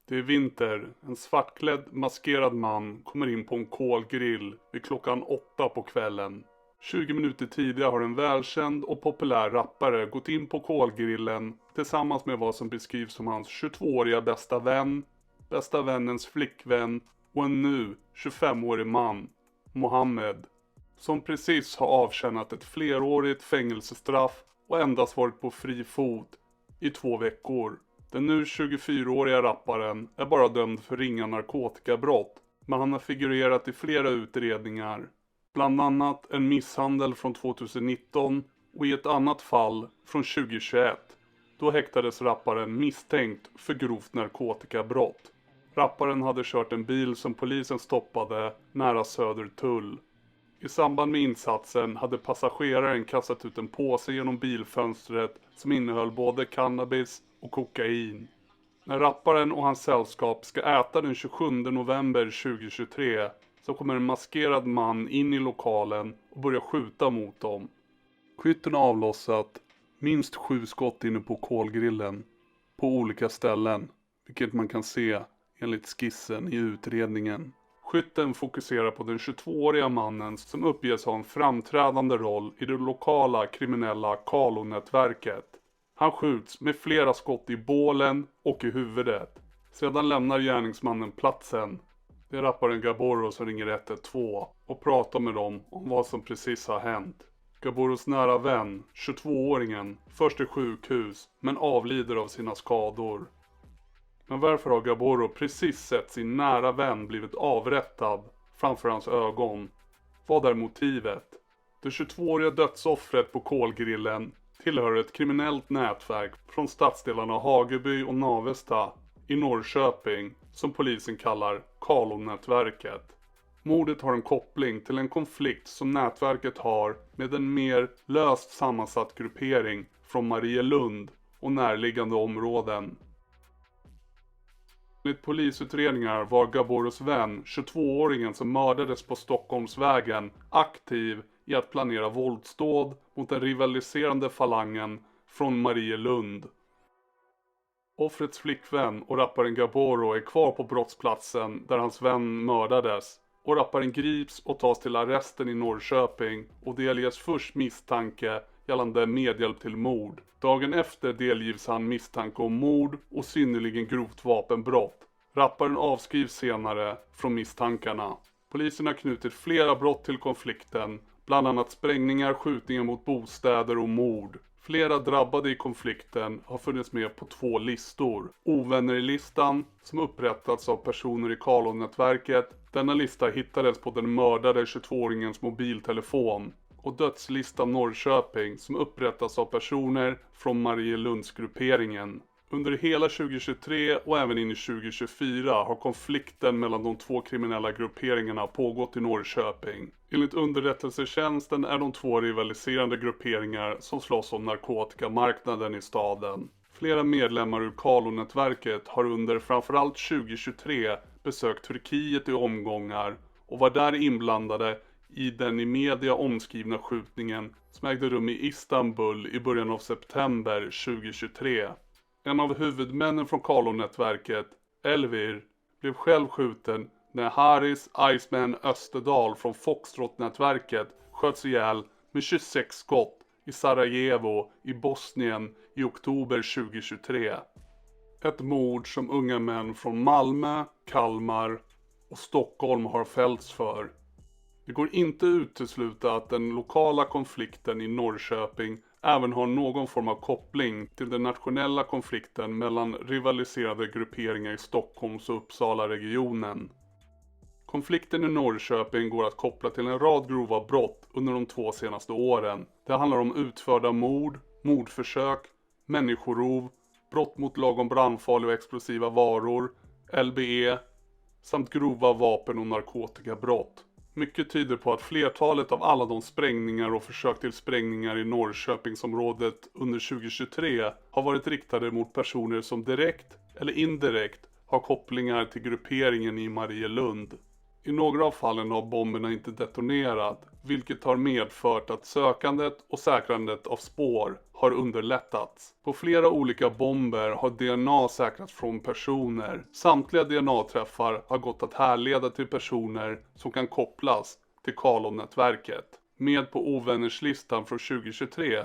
Det är vinter. En svartklädd, maskerad man kommer in på en kolgrill vid klockan 8 på kvällen. 20 minuter tidigare har en välkänd och populär rappare gått in på kolgrillen tillsammans med vad som beskrivs som hans 22-åriga bästa vän, bästa vännens flickvän och en nu 25-årig man, Mohammed, som precis har avtjänat ett flerårigt fängelsestraff och endast varit på fri fot i 2 veckor. Den nu 24-åriga rapparen är bara dömd för ringa narkotikabrott, men han har figurerat i flera utredningar. Bland annat en misshandel från 2019 och i ett annat fall från 2021. Då häktades rapparen misstänkt för grovt narkotikabrott. Rapparen hade kört en bil som polisen stoppade nära Södertull. I samband med insatsen hade passageraren kastat ut en påse genom bilfönstret som innehöll både cannabis och kokain. När rapparen och hans sällskap ska äta den 27 november 2023 så kommer en maskerad man in i lokalen och börjar skjuta mot dem. Skytten har avlossat minst 7 skott inne på kolgrillen på olika ställen, vilket man kan se enligt skissen i utredningen. Skytten fokuserar på den 22-åriga mannen som uppges ha en framträdande roll i det lokala kriminella Carlo-nätverket. Han skjuts med flera skott i bålen och i huvudet. Sedan lämnar gärningsmannen platsen. Det är rapparen Gaboro som ringer 112 och pratar med dem om vad som precis har hänt. Gaboros nära vän, 22-åringen, förs till sjukhus men avlider av sina skador. Men varför har Gaboro precis sett sin nära vän blivit avrättad framför hans ögon? Vad är motivet? Det 22-åriga dödsoffret på kolgrillen tillhör ett kriminellt nätverk från stadsdelarna Hageby och Navesta i Norrköping som polisen kallar Carlo-nätverket. Mordet har en koppling till en konflikt som nätverket har med en mer löst sammansatt gruppering från Marielund och närliggande områden. Enligt polisutredningar var Gaboros vän, 22-åringen som mördades på Stockholmsvägen, aktiv i att planera våldsdåd mot den rivaliserande falangen från Marielund. Offrets flickvän och rapparen Gaboro är kvar på brottsplatsen där hans vän mördades. Och rapparen grips och tas till arresten i Norrköping och delges först misstanke gällande medhjälp till mord. Dagen efter delgivs han misstanke om mord och synnerligen grovt vapenbrott. Rapparen avskrivs senare från misstankarna. Polisen har knutit flera brott till konflikten, bland annat sprängningar, skjutningar mot bostäder och mord. Flera drabbade i konflikten har funnits med på 2 listor. Ovänner i listan som upprättats av personer i Carlo-nätverket. Denna lista hittades på den mördade 22-åringens mobiltelefon. Och dödslistan Norrköping som upprättas av personer från Marielundsgrupperingen. Under hela 2023 och även in i 2024 har konflikten mellan de 2 kriminella grupperingarna pågått i Norrköping. Enligt underrättelsetjänsten är de 2 rivaliserande grupperingar som slåss om narkotikamarknaden i staden. Flera medlemmar ur Carlo-nätverket har under framförallt 2023 besökt Turkiet i omgångar och var där inblandade i den i media omskrivna skjutningen som ägde rum i Istanbul i början av september 2023. En av huvudmännen från Carlo-nätverket, Elvir, blev själv skjuten när Haris Iceman Österdal från Foxtrot-nätverket sköts ihjäl med 26 skott i Sarajevo i Bosnien i oktober 2023. Ett mord som unga män från Malmö, Kalmar och Stockholm har fällts för. Det går inte utesluta att den lokala konflikten i Norrköping även har någon form av koppling till den nationella konflikten mellan rivaliserade grupperingar i Stockholms och Uppsala-regionen. Konflikten i Norrköping går att koppla till en rad grova brott under de 2 senaste åren. Det handlar om utförda mord, mordförsök, människorov, brott mot lag om brandfarliga och explosiva varor, LBE samt grova vapen- och narkotikabrott. Mycket tyder på att flertalet av alla de sprängningar och försök till sprängningar i Norrköpingsområdet under 2023 har varit riktade mot personer som direkt eller indirekt har kopplingar till grupperingen i Marielund. I några av fallen har bomberna inte detonerat, vilket har medfört att sökandet och säkrandet av spår har underlättats. På flera olika bomber har DNA säkrats från personer. Samtliga DNA-träffar har gått att härleda till personer som kan kopplas till Carlo-nätverket. Med på ovännerslistan från 2023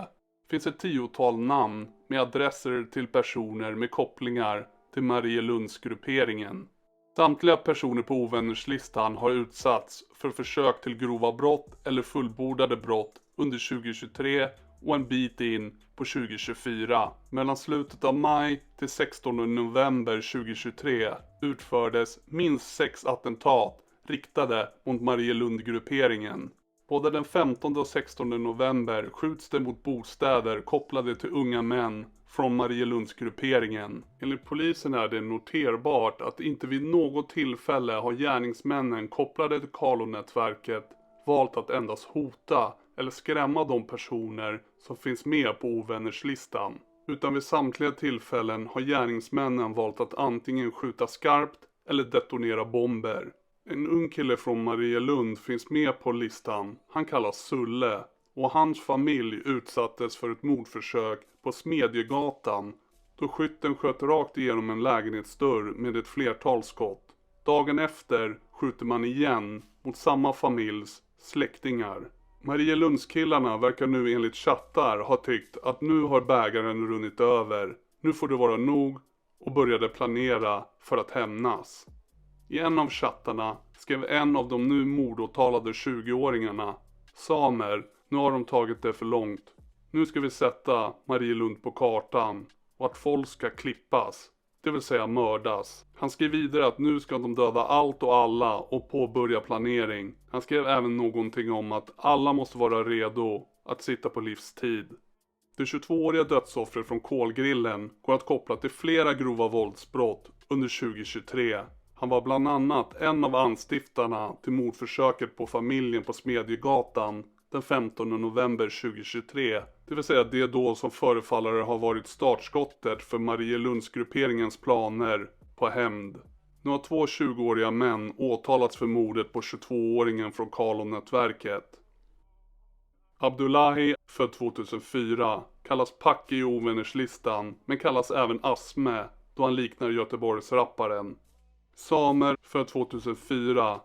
finns ett 10-tal namn med adresser till personer med kopplingar till Marielundsgrupperingen. Samtliga personer på ovännerslistan har utsatts för försök till grova brott eller fullbordade brott under 2023 och en bit in på 2024. Mellan slutet av maj till 16 november 2023 utfördes minst 6 attentat riktade mot Marielundgrupperingen. Både den 15 och 16 november skjuts det mot bostäder kopplade till unga män från Marielundsgrupperingen. Enligt polisen är det noterbart att inte vid något tillfälle har gärningsmännen kopplade till Carlo-nätverket valt att endast hota eller skrämma de personer som finns med på ovännerslistan. Utan vid samtliga tillfällen har gärningsmännen valt att antingen skjuta skarpt eller detonera bomber. En ung kille från Marielund finns med på listan. Han kallas Sulle och hans familj utsattes för ett mordförsök på Smedjegatan då skytten sköt rakt igenom en lägenhetsdörr med ett flertal skott. Dagen efter skjuter man igen mot samma familjs släktingar. Marielundskillarna verkar nu enligt chattar ha tyckt att nu har bägaren runnit över. Nu får det vara nog och började planera för att hämnas. I en av chattarna skrev en av de nu mordåtalade 20-åringarna: Samer, nu har de tagit det för långt. Nu ska vi sätta Marielund på kartan och att folk ska klippas, det vill säga mördas. Han skrev vidare att nu ska de döda allt och alla och påbörja planering. Han skrev även någonting om att alla måste vara redo att sitta på livstid. Det 22-åriga dödsoffret från Kolgrillen går att koppla till flera grova våldsbrott under 2023. Han var bland annat en av anstiftarna till mordförsöket på familjen på Smedjegatan den 15 november 2023. Det vill säga det då som förefaller ha varit startskottet för Marielundsgrupperingens planer på hämnd. Nu har 2 20-åriga män åtalats för mordet på 22-åringen från Carlo-nätverket. Abdullahi, född 2004, kallas Packe i ovännerslistan men kallas även Asme då han liknar Göteborgsrapparen. Samer, född 2004,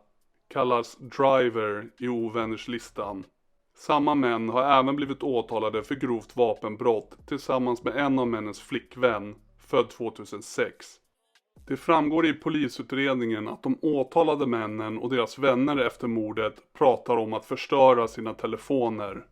kallas Driver i ovännerslistan. Samma män har även blivit åtalade för grovt vapenbrott tillsammans med en av männens flickvän, född 2006. Det framgår i polisutredningen att de åtalade männen och deras vänner efter mordet pratar om att förstöra sina telefoner.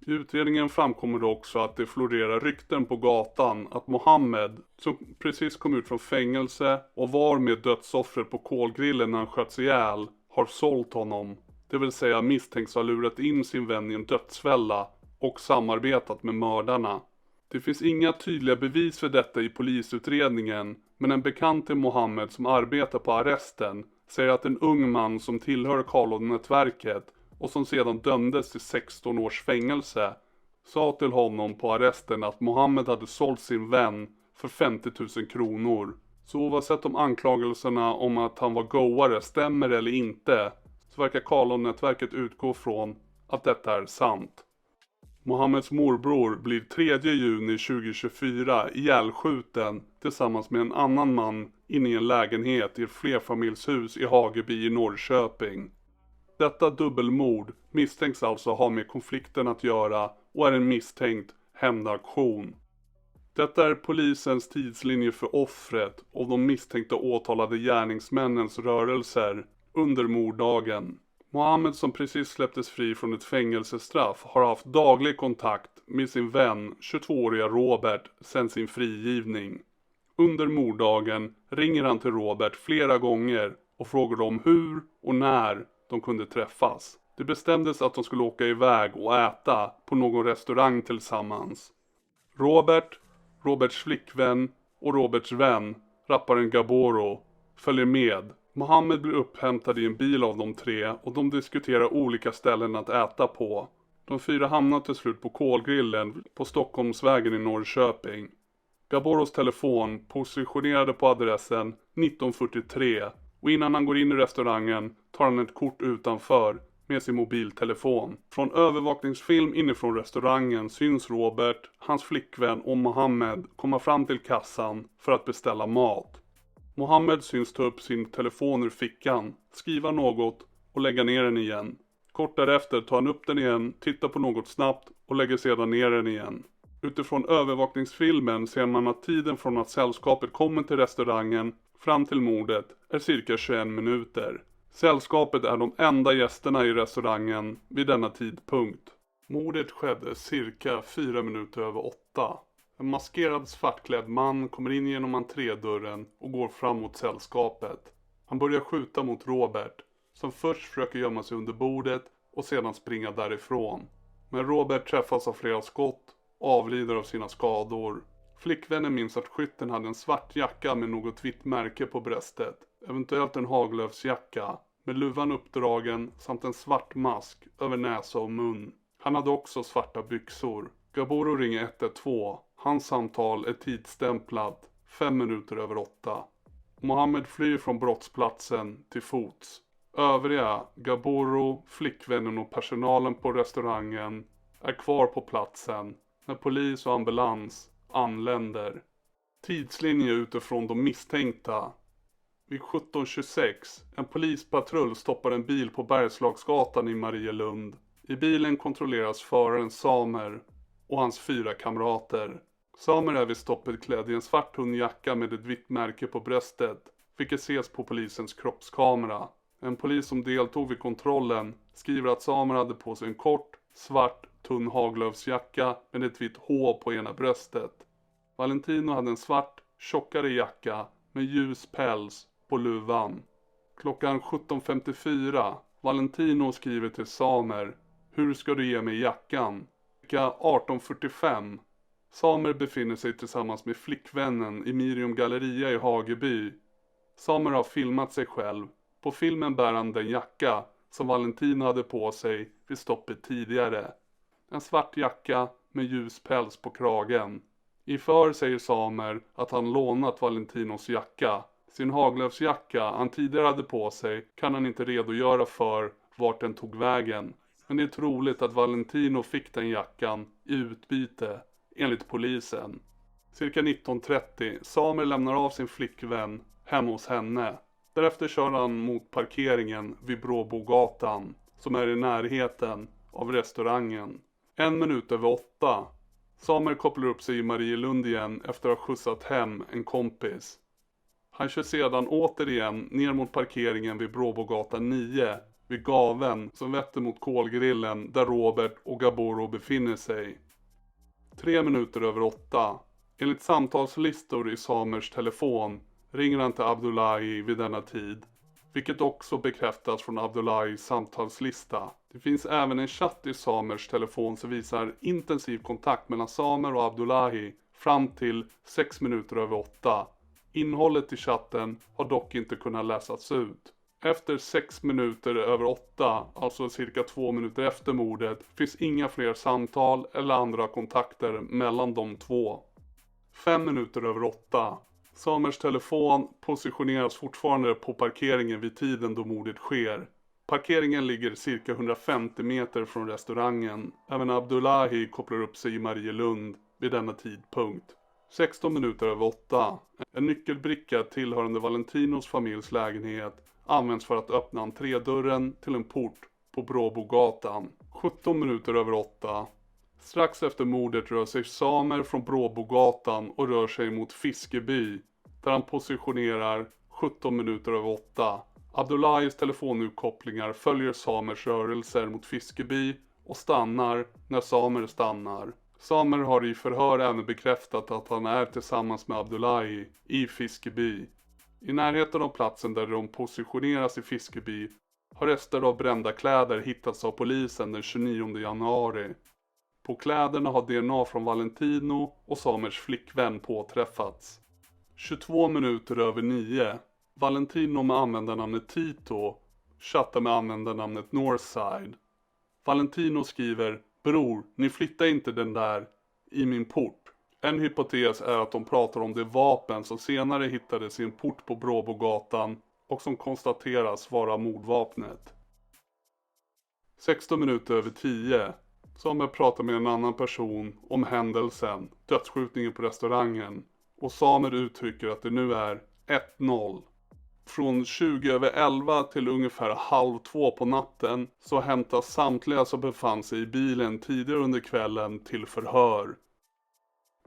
I utredningen framkommer det också att det florerar rykten på gatan att Mohammed, som precis kom ut från fängelse och var med dödsoffret på Kolgrillen när han sköts ihjäl, har sålt honom. Det vill säga misstänks ha lurat in sin vän i en dödsfälla och samarbetat med mördarna. Det finns inga tydliga bevis för detta i polisutredningen, men en bekant till Mohammed som arbetar på arresten säger att en ung man som tillhör Carlo-nätverket och som sedan dömdes till 16 års fängelse sa till honom på arresten att Mohammed hade sålt sin vän för 50 000 kronor. Så oavsett om anklagelserna om att han var goare stämmer eller inte, så verkar Carlo-nätverket utgå från att detta är sant. Mohammeds morbror blir 3 juni 2024 ihjälskjuten tillsammans med en annan man inne i en lägenhet i ett flerfamiljshus i Hageby i Norrköping. Detta dubbelmord misstänks alltså ha med konflikten att göra och är en misstänkt hämndaktion. Detta är polisens tidslinje för offret och de misstänkta åtalade gärningsmännens rörelser under morddagen. Mohammed, som precis släpptes fri från ett fängelsestraff, har haft daglig kontakt med sin vän 22-åriga Robert sedan sin frigivning. Under morddagen ringer han till Robert flera gånger och frågar om hur och när de kunde träffas. Det bestämdes att de skulle åka iväg och äta på någon restaurang tillsammans. Roberts flickvän och Roberts vän, rapparen Gaboro, följer med. Mohammed blir upphämtad i en bil av de 3 och de diskuterar olika ställen att äta på. De 4 hamnar till slut på Kolgrillen på Stockholmsvägen i Norrköping. Gaboros telefon positionerade på adressen 1943 Och innan han går in i restaurangen tar han ett kort utanför med sin mobiltelefon. Från övervakningsfilm inifrån restaurangen syns Robert, hans flickvän och Mohammed komma fram till kassan för att beställa mat. Mohammed syns ta upp sin telefon ur fickan, skriva något och lägga ner den igen. Kort därefter tar han upp den igen, tittar på något snabbt och lägger sedan ner den igen. Utifrån övervakningsfilmen ser man att tiden från att sällskapet kommer till restaurangen fram till mordet är cirka 21 minuter. Sällskapet är de enda gästerna i restaurangen vid denna tidpunkt. Mordet skedde cirka 4 minuter över 8. En maskerad svartklädd man kommer in genom entrédörren och går fram mot sällskapet. Han börjar skjuta mot Robert, som först försöker gömma sig under bordet och sedan springa därifrån. Men Robert träffas av flera skott och avlider av sina skador. Flickvännen minns att skytten hade en svart jacka med något vitt märke på bröstet, eventuellt en haglöfsjacka, med luvan uppdragen samt en svart mask över näsa och mun. Han hade också svarta byxor. Gaboro ringer 112. Hans samtal är tidsstämplat 5 minuter över 8. Mohammed flyr från brottsplatsen till fots. Övriga, Gaboro, flickvännen och personalen på restaurangen är kvar på platsen när polis och ambulans anländer. Tidslinje utifrån de misstänkta. Vid 17:26, en polispatrull stoppar en bil på Bergslagsgatan i Marielund. I bilen kontrolleras föraren Samer och hans 4 kamrater. Samer är vid stoppet klädd i en svart tunn jacka med ett vitt märke på bröstet, vilket ses på polisens kroppskamera. En polis som deltog vid kontrollen skriver att Samer hade på sig en kort, svart, tunn haglöfsjacka med ett vitt H på ena bröstet. Valentino hade en svart, tjockare jacka med ljus päls på luvan. Klockan 17:54, Valentino skriver till Samer: "Hur ska du ge mig jackan?" Klockan 18:45, Samer befinner sig tillsammans med flickvännen i Miriam Galleria i Hageby. Samer har filmat sig själv. På filmen bär han den jacka som Valentino hade på sig vid stoppet tidigare. En svart jacka med ljus päls på kragen. I för säger Samer att han lånat Valentinos jacka. Sin haglöfsjacka han tidigare hade på sig kan han inte redogöra för vart den tog vägen. Men det är troligt att Valentino fick den jackan i utbyte, enligt polisen. Cirka 19:30, Samer lämnar av sin flickvän hemma hos henne. Därefter kör han mot parkeringen vid Bråbogatan, som är i närheten av restaurangen. 1 minut över 8. Samer kopplar upp sig i Marielund igen efter att ha skjutsat hem en kompis. Han kör sedan återigen ner mot parkeringen vid Bråbogatan 9, vid gaven som vetter mot kolgrillen där Robert och Gaboro befinner sig. 3 minuter över 8. Enligt samtalslistor i Samers telefon ringer han till Abdullahi vid denna tid, vilket också bekräftas från Abdullahis samtalslista. Det finns även en chatt i Samers telefon som visar intensiv kontakt mellan Samer och Abdullahi fram till 6 minuter över 8. Innehållet i chatten har dock inte kunnat läsas ut. Efter 6 minuter över 8, alltså cirka 2 minuter efter mordet, finns inga fler samtal eller andra kontakter mellan de två. 5 minuter över 8. Samers telefon positioneras fortfarande på parkeringen vid tiden då mordet sker. Parkeringen ligger cirka 150 meter från restaurangen. Även Abdullahi kopplar upp sig i Marielund vid denna tidpunkt. 16 minuter över 8. En nyckelbricka tillhörande Valentinos familjs lägenhet används för att öppna entrédörren till en port på Bråbogatan. 17 minuter över 8. Strax efter mordet rör sig Samer från Bråbogatan och rör sig mot Fiskeby, där han positionerar 17 minuter över 8. Abdullahis telefonutkopplingar följer Samers rörelser mot Fiskeby och stannar när Samer stannar. Samer har i förhör även bekräftat att han är tillsammans med Abdullahi i Fiskeby. I närheten av platsen där de positioneras i Fiskeby har rester av brända kläder hittats av polisen den 29 januari. På kläderna har DNA från Valentino och Samers flickvän påträffats. 22 minuter över 9. Valentino med användarnamnet Tito chattar med användarnamnet Northside. Valentino skriver: "Bror, ni flyttar inte den där i min port." En hypotes är att de pratar om det vapen som senare hittades i en port på Bråbogatan och som konstateras vara mordvapnet. 16 minuter över 10. Samer pratar med en annan person om händelsen, dödsskjutningen på restaurangen. Och Samer uttrycker att det nu är 1-0. Från 20 över 11 till ungefär 1:30 på natten så hämtas samtliga som befann sig i bilen tidigare under kvällen till förhör.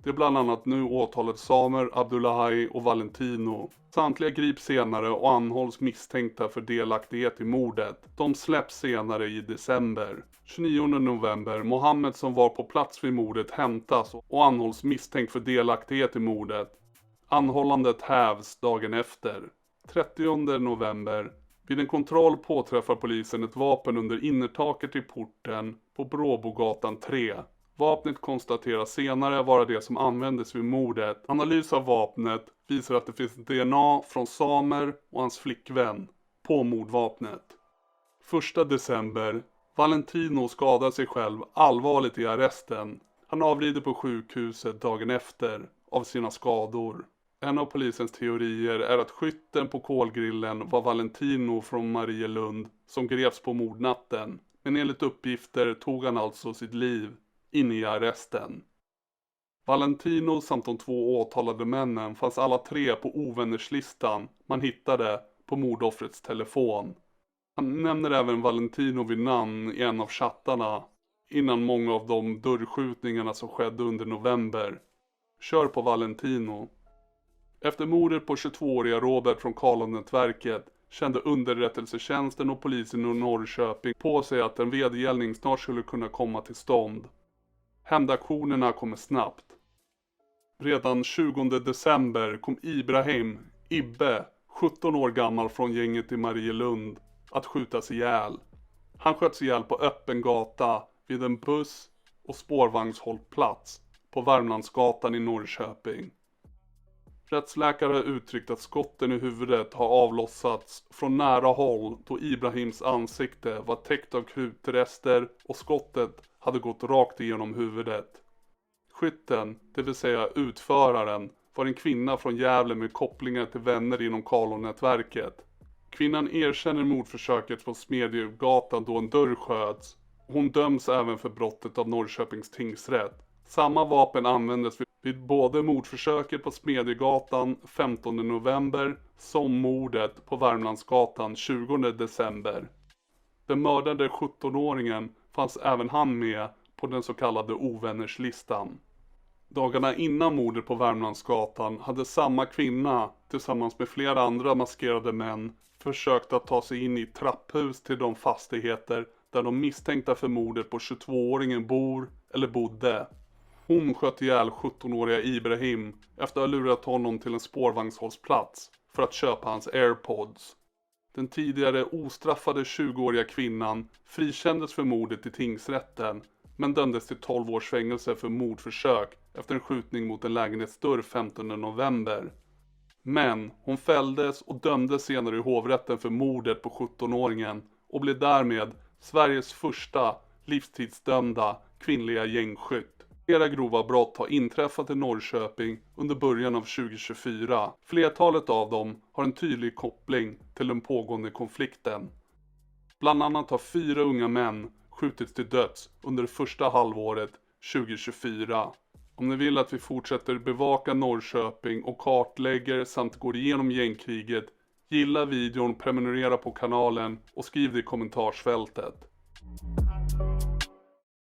Det är bland annat nu åtalet Samer, Abdullahi och Valentino. Samtliga grips senare och anhålls misstänkta för delaktighet i mordet. De släpps senare i december. 29 november, Mohammed som var på plats vid mordet hämtas och anhålls misstänkt för delaktighet i mordet. Anhållandet hävs dagen efter. 30 november. Vid en kontroll påträffar polisen ett vapen under innertaket till porten på Bråbogatan 3. Vapnet konstateras senare vara det som användes vid mordet. Analys av vapnet visar att det finns DNA från Samer och hans flickvän på mordvapnet. 1 december. Valentino skadar sig själv allvarligt i arresten. Han avlider på sjukhuset dagen efter av sina skador. En av polisens teorier är att skytten på kolgrillen var Valentino från Marielund som greps på mordnatten. Men enligt uppgifter tog han alltså sitt liv inne i arresten. Valentino samt de 2 åtalade männen fanns alla 3 på ovännerslistan man hittade på mordoffrets telefon. Han nämner även Valentino vid namn i en av chattarna innan många av de dörrskjutningarna som skedde under november. Kör på Valentino. Efter mordet på 22-åriga Robert från Karlon-nätverket kände underrättelsetjänsten och polisen i Norrköping på sig att en vedergällning snart skulle kunna komma till stånd. Hämndaktionerna kommer snabbt. Redan 20 december kom Ibrahim, Ibbe, 17 år gammal från gänget i Marielund, att skjutas ihjäl. Han sköts ihjäl på öppen gata vid en buss- och spårvagnshållplats på Värmlandsgatan i Norrköping. Rättsläkare har uttryckt att skotten i huvudet har avlossats från nära håll då Ibrahims ansikte var täckt av krutrester och skottet hade gått rakt igenom huvudet. Skytten, det vill säga utföraren, var en kvinna från Gävle med kopplingar till vänner inom Karlon-nätverket. Kvinnan erkänner mordförsöket på Smedjegatan då en dörr sköts. Hon döms även för brottet av Norrköpings tingsrätt. Samma vapen användes vid både mordförsöket på Smedjegatan 15 november som mordet på Värmlandsgatan 20 december. Den mördade 17-åringen fanns även han med på den så kallade ovännerslistan. Dagarna innan mordet på Värmlandsgatan hade samma kvinna tillsammans med flera andra maskerade män försökt att ta sig in i trapphus till de fastigheter där de misstänkta för mordet på 22-åringen bor eller bodde. Hon sköt ihjäl 17-åriga Ibrahim efter att ha lurat honom till en spårvagnshållplats för att köpa hans AirPods. Den tidigare ostraffade 20-åriga kvinnan frikändes för mordet i tingsrätten men dömdes till 12 års fängelse för mordförsök efter en skjutning mot en lägenhetsdörr 15 november. Men hon fälldes och dömdes senare i hovrätten för mordet på 17-åringen och blev därmed Sveriges första livstidsdömda kvinnliga gängskytt. Flera grova brott har inträffat i Norrköping under början av 2024. Flertalet av dem har en tydlig koppling till den pågående konflikten. Bland annat har 4 unga män skjutits till döds under det första halvåret 2024. Om ni vill att vi fortsätter bevaka Norrköping och kartlägger samt går igenom gängkriget, gilla videon, prenumerera på kanalen och skriv det i kommentarsfältet.